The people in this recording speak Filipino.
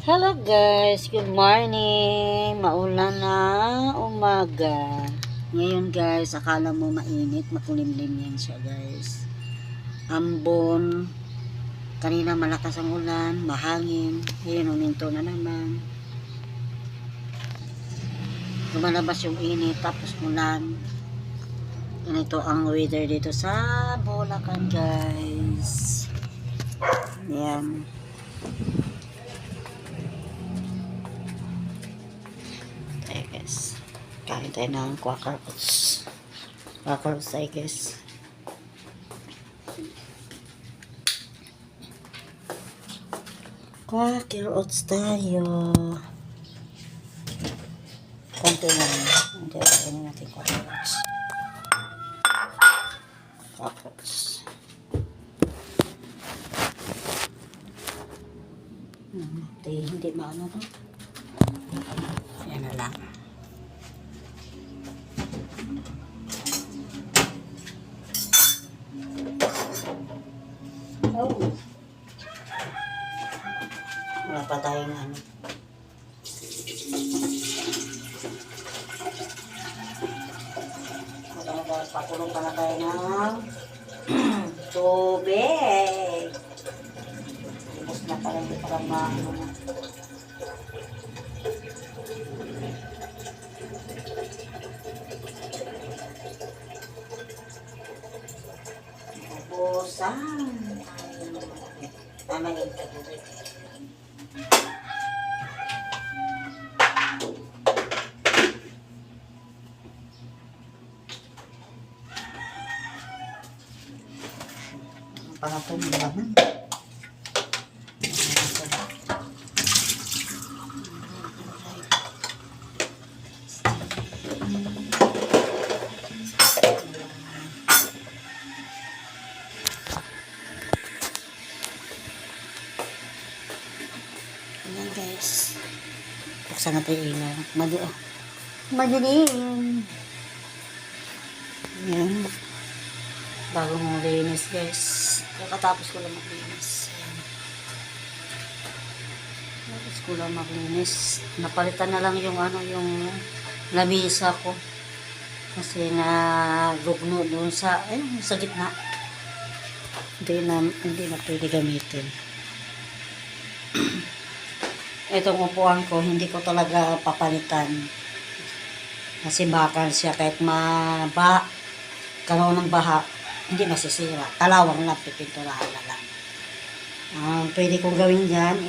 Hello guys, good morning. Maulan na umaga. Ngayon guys, akala mo mainit, makulimlim yan siya guys. Ambon. Kanina malakas ang ulan, mahangin. Ngayon uminto na naman. Lumalabas yung init, tapos ulan. Ganito ang weather dito sa Bulacan guys. Yan. Guys, kain tayo ng quaker oats. Quaker oats tayo guys. Quaker oats tayo. Konti lang. Hindi, ano natin quaker oats. Quaker oats. Hindi maano to. Yan na lang. Oh. Wala pa tayong ano. Pakulong pa na tayo ng tubig. Tapos na pala, hindi pa lang maano na. Busan. Tama yun. Pangatong naman. Ayan guys. Buksan natin yung ilaw. Madilim. Ayan. Bagong linis guys. Kakatapos ko lang maglinis. Ayan. Tapos ko lang maglinis. Napalitan na lang yung ano, yung lamisa ko. Kasi nagugno doon sa, ayun, sa gitna. Hindi na pwede gamitin. Itong upuan ko, hindi ko talaga papalitan. Kasi bakal siya kahit karoon ng baha, hindi masisira. Kalawang lang, pipinturahan na lang. Pwede kong gawin dyan